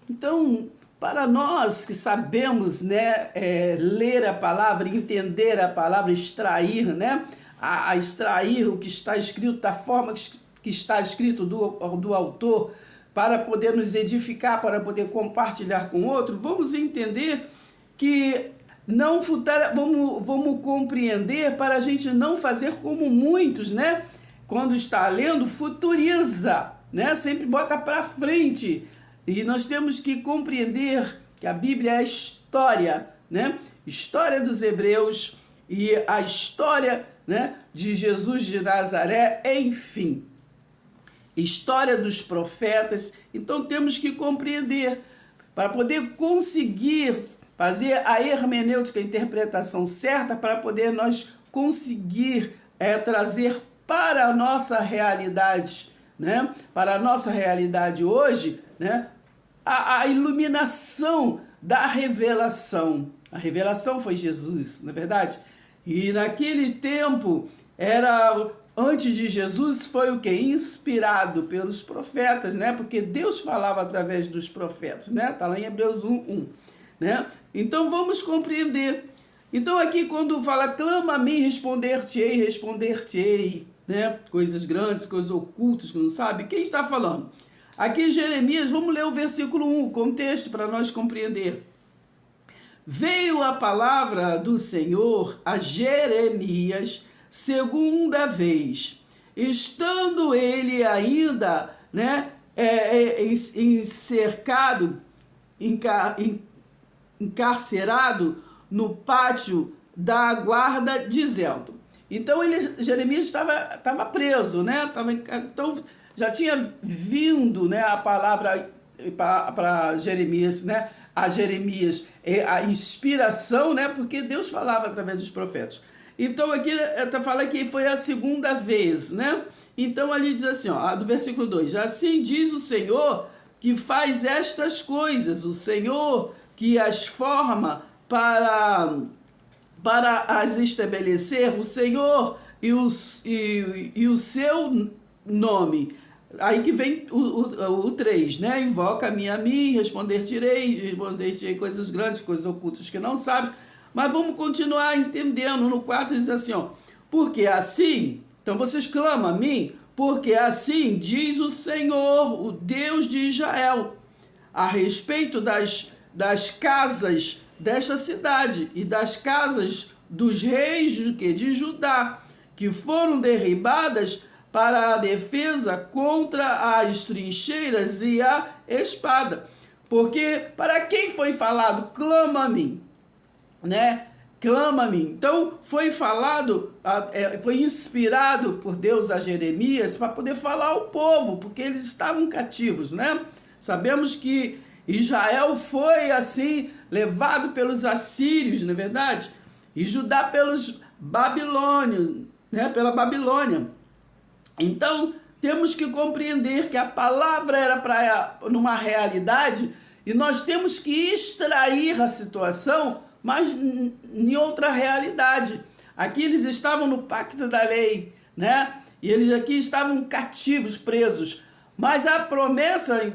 Então, para nós que sabemos, né, ler a palavra, entender a palavra, extrair, né, a extrair o que está escrito da forma que está escrito do autor, para poder nos edificar, para poder compartilhar com outro, vamos entender que não vamos compreender para a gente não fazer como muitos, né? Quando está lendo, futuriza, né? Sempre bota para frente. E nós temos que compreender que a Bíblia é a história, né? História dos hebreus e a história, né, de Jesus de Nazaré, enfim. História dos profetas. Então temos que compreender para poder conseguir fazer a hermenêutica, a interpretação certa, para poder nós conseguir trazer para a nossa realidade, né? Para a nossa realidade hoje, né? A iluminação da revelação. A revelação foi Jesus, não é verdade? E naquele tempo, antes de Jesus, foi o quê? Inspirado pelos profetas, né? Porque Deus falava através dos profetas, né? Está lá em Hebreus 1:1, né? Então vamos compreender. Então aqui quando fala, clama a mim, responder-te-ei, né? Coisas grandes, coisas ocultas que não sabe. Quem está falando? Aqui Jeremias, vamos ler o versículo 1, o contexto para nós compreender. Veio a palavra do Senhor a Jeremias segunda vez, estando ele ainda, né, encercado, encarcerado no pátio da guarda, dizendo. Então Jeremias estava preso, né? Então já tinha vindo, né, a palavra para Jeremias, né? A Jeremias, a inspiração, né? Porque Deus falava através dos profetas. Então aqui fala que foi a segunda vez, né? Então ali diz assim, ó, do versículo 2, assim diz o Senhor que faz estas coisas, o Senhor que as forma para as estabelecer, o Senhor e o seu nome. Aí que vem o 3, né? Invoca-me a mim, responder-te-ei coisas grandes, coisas ocultas que não sabes. Mas vamos continuar entendendo. No 4 diz assim, ó, porque assim, então vocês clamam a mim, porque assim diz o Senhor, o Deus de Israel, a respeito das casas desta cidade e das casas dos reis de Judá, que foram derribadas para a defesa contra as trincheiras e a espada. Porque para quem foi falado, clama a mim, né? Clama a mim. Então foi falado, foi inspirado por Deus a Jeremias para poder falar ao povo, porque eles estavam cativos, né? Sabemos que Israel foi assim levado pelos assírios, não é verdade? E Judá pelos babilônios, né? Pela Babilônia. Então, temos que compreender que a palavra era numa realidade e nós temos que extrair a situação, mas em outra realidade. Aqui eles estavam no pacto da lei, né? E eles aqui estavam cativos, presos. Mas a promessa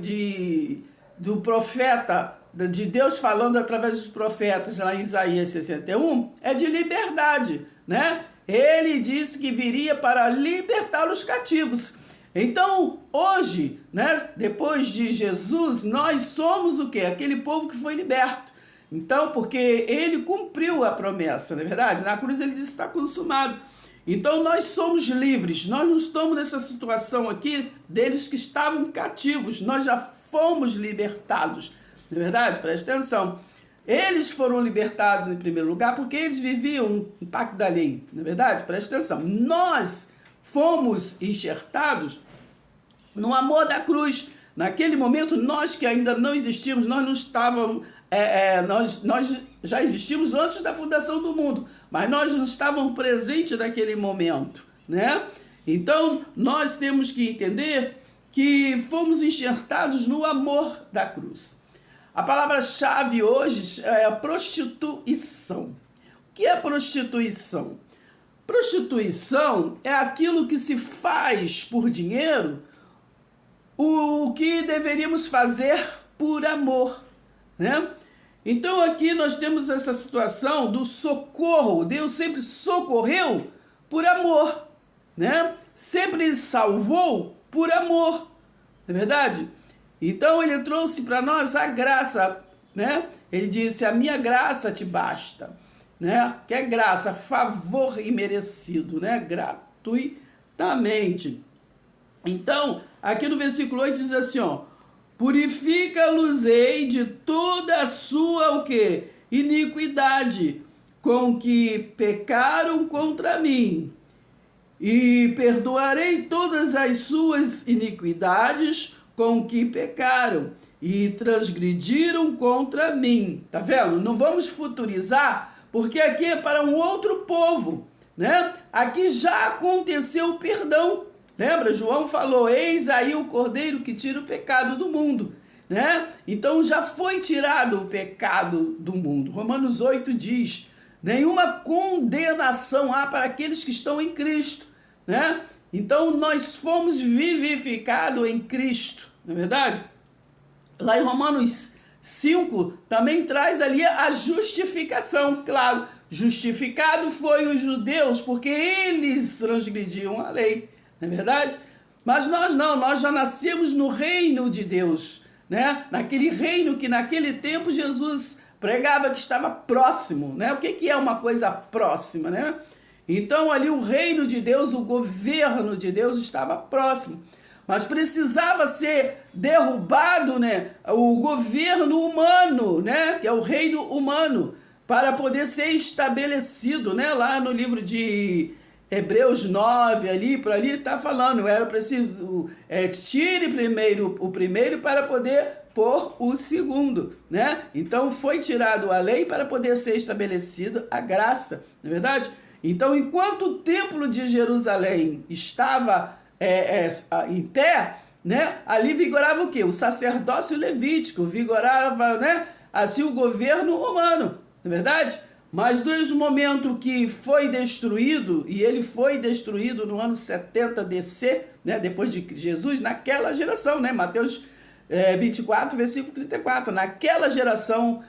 do profeta, de Deus falando através dos profetas, lá em Isaías 61, é de liberdade, né? Ele disse que viria para libertar os cativos. Então, hoje, né, depois de Jesus, nós somos o quê? Aquele povo que foi liberto. Então, porque ele cumpriu a promessa, não é verdade? Na cruz ele disse, está consumado. Então, nós somos livres. Nós não estamos nessa situação aqui deles que estavam cativos. Nós já fomos libertados, não é verdade? Presta atenção. Eles foram libertados em primeiro lugar porque eles viviam um pacto da lei, não é verdade? Presta atenção. Nós fomos enxertados no amor da cruz. Naquele momento, nós que ainda não existíamos, nós não estávamos, nós já existimos antes da fundação do mundo, mas nós não estávamos presentes naquele momento, né? Então, nós temos que entender que fomos enxertados no amor da cruz. A palavra-chave hoje é a prostituição. O que é prostituição? Prostituição é aquilo que se faz por dinheiro o que deveríamos fazer por amor, né? Então aqui nós temos essa situação do socorro. Deus sempre socorreu por amor, né? Sempre salvou por amor, não é verdade? Então ele trouxe para nós a graça, né? Ele disse: a minha graça te basta, né? Que é graça, favor imerecido, né? Gratuitamente. Então, aqui no versículo 8 diz assim, ó: purifica-los-ei de toda a sua, o quê? Iniquidade, com que pecaram contra mim, e perdoarei todas as suas iniquidades com que pecaram e transgrediram contra mim. Tá vendo? Não vamos futurizar, porque aqui é para um outro povo, né? Aqui já aconteceu o perdão. Lembra? João falou: eis aí o cordeiro que tira o pecado do mundo, né? Então já foi tirado o pecado do mundo. Romanos 8 diz: nenhuma condenação há para aqueles que estão em Cristo, né? Então nós fomos vivificados em Cristo, não é verdade? Lá em Romanos 5 também traz ali a justificação, claro. Justificado foi os judeus porque eles transgrediam a lei, não é verdade? Mas nós não, nós já nascemos no reino de Deus, né? Naquele reino que naquele tempo Jesus pregava que estava próximo, né? O que é uma coisa próxima, né? Então ali o reino de Deus, o governo de Deus estava próximo. Mas precisava ser derrubado, né, o governo humano, né, que é o reino humano, para poder ser estabelecido, né? Lá no livro de Hebreus 9, ali, por ali está falando, era preciso, tire primeiro o primeiro para poder pôr o segundo, né? Então foi tirado a lei para poder ser estabelecida a graça, não é verdade? Então, enquanto o templo de Jerusalém estava em pé, né, ali vigorava o quê? O sacerdócio levítico, vigorava, né, assim o governo humano, não é verdade? Mas desde o momento que foi destruído, e ele foi destruído no ano 70 DC, né, depois de Jesus, naquela geração, né, Mateus 24, versículo 34, naquela geração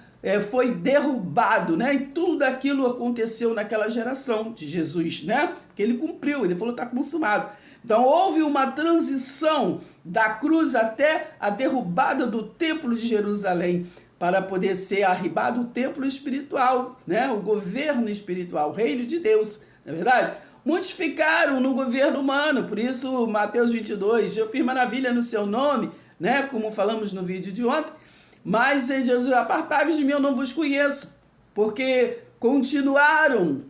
foi derrubado, né? E tudo aquilo aconteceu naquela geração de Jesus, né? Porque ele cumpriu, ele falou: está consumado. Então houve uma transição da cruz até a derrubada do templo de Jerusalém, para poder ser arribado o templo espiritual, né? O governo espiritual, o reino de Deus, não é verdade? Muitos ficaram no governo humano, por isso Mateus 22, eu fiz maravilha no seu nome, né? Como falamos no vídeo de ontem. Mas Jesus: apartai-vos de mim, eu não vos conheço, porque continuaram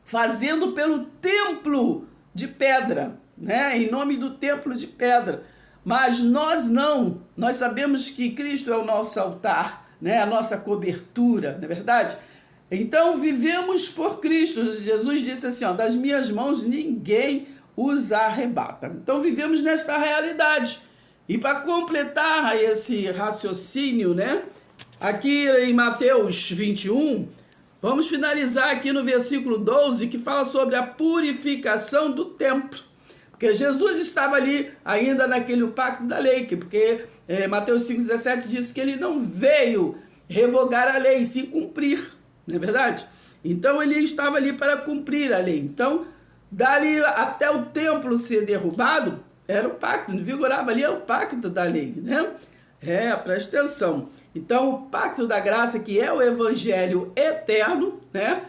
fazendo pelo templo de pedra, né? Em nome do templo de pedra. Mas nós não, nós sabemos que Cristo é o nosso altar, né? A nossa cobertura, não é verdade? Então vivemos por Cristo. Jesus disse assim, ó: das minhas mãos ninguém os arrebata. Então vivemos nesta realidade. E para completar esse raciocínio, né, aqui em Mateus 21, vamos finalizar aqui no versículo 12, que fala sobre a purificação do templo. Porque Jesus estava ali ainda naquele pacto da lei, porque Mateus 5,17 diz que ele não veio revogar a lei, sim cumprir, não é verdade? Então ele estava ali para cumprir a lei. Então, dali até o templo ser derrubado, era o pacto, vigorava ali, é o pacto da lei, né? Presta atenção. Então, o pacto da graça, que é o evangelho eterno, né?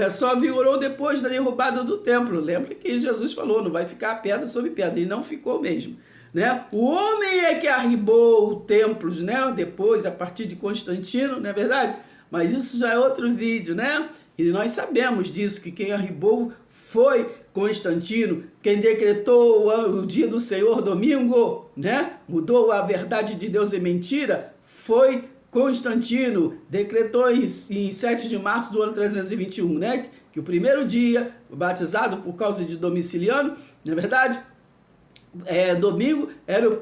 Só vigorou depois da derrubada do templo. Lembra que Jesus falou: não vai ficar pedra sobre pedra, e não ficou mesmo, né? O homem é que arribou templos, né? Depois, a partir de Constantino, não é verdade? Mas isso já é outro vídeo, né? E nós sabemos disso, que quem arribou foi Constantino, quem decretou o dia do Senhor, domingo, né? Mudou a verdade de Deus em mentira, foi Constantino. Decretou em 7 de março do ano 321, né? Que o primeiro dia, batizado por causa de Domiciliano, não é verdade? Domingo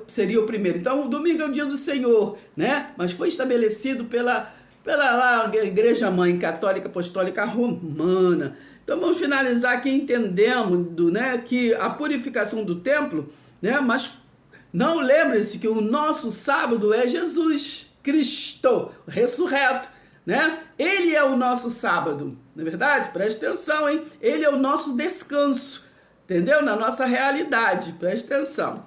seria o primeiro. Então, o domingo é o dia do Senhor, né? Mas foi estabelecido pela Igreja Mãe Católica Apostólica Romana. Então vamos finalizar aqui entendendo, né, que a purificação do templo, né, mas não lembre-se que o nosso sábado é Jesus, Cristo, ressurreto, né? Ele é o nosso sábado, não é verdade? Presta atenção, hein? Ele é o nosso descanso, entendeu? Na nossa realidade, presta atenção.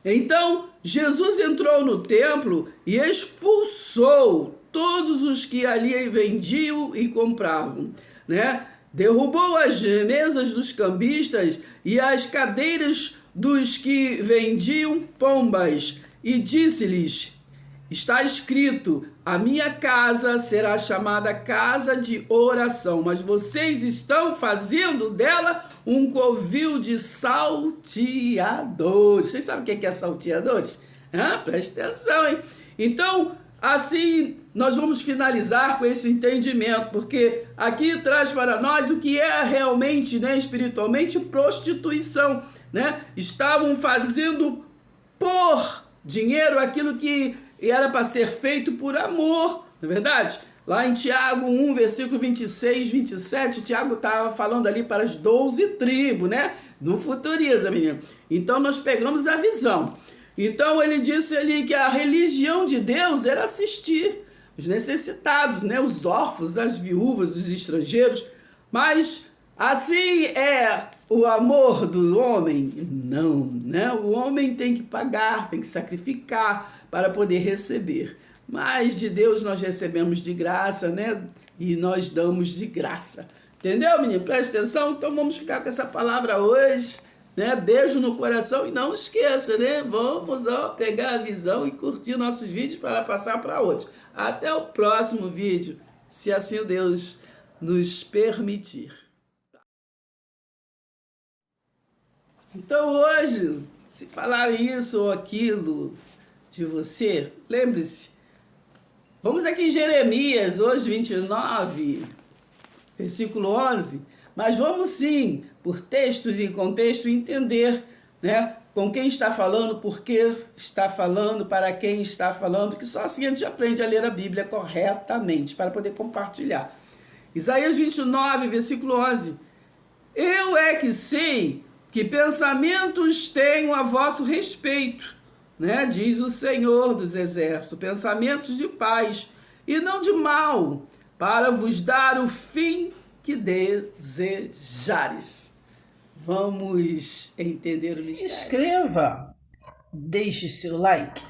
Então, Jesus entrou no templo e expulsou todos os que ali vendiam e compravam, né? Derrubou as mesas dos cambistas e as cadeiras dos que vendiam pombas e disse-lhes: está escrito, a minha casa será chamada casa de oração, mas vocês estão fazendo dela um covil de salteadores. Vocês sabem o que é salteadores? Presta atenção, hein? Então, assim, nós vamos finalizar com esse entendimento, porque aqui traz para nós o que é realmente, né, espiritualmente, prostituição, né? Estavam fazendo por dinheiro aquilo que era para ser feito por amor, não é verdade? Lá em Tiago 1, versículo 26, 27, Tiago estava falando ali para as 12 tribos, né? Não futuriza, menino. Então nós pegamos a visão. Então ele disse ali que a religião de Deus era assistir os necessitados, né? Os órfãos, as viúvas, os estrangeiros. Mas assim é o amor do homem? Não, né? O homem tem que pagar, tem que sacrificar para poder receber. Mas de Deus nós recebemos de graça, né? E nós damos de graça. Entendeu, menino? Presta atenção. Então vamos ficar com essa palavra hoje, né? Beijo no coração e não esqueça, né? Vamos pegar a visão e curtir nossos vídeos para passar para outros. Até o próximo vídeo, se assim o Deus nos permitir. Então hoje, se falar isso ou aquilo de você, lembre-se, vamos aqui em Jeremias, hoje 29, versículo 11, mas vamos sim, por textos e contexto, entender, né, com quem está falando, por que está falando, para quem está falando, que só assim a gente aprende a ler a Bíblia corretamente, para poder compartilhar. Isaías 29, versículo 11, eu é que sei que pensamentos tenho a vosso respeito, né? Diz o Senhor dos Exércitos, pensamentos de paz e não de mal, para vos dar o fim que desejares. Vamos entender o mistério. Se inscreva, deixe seu like.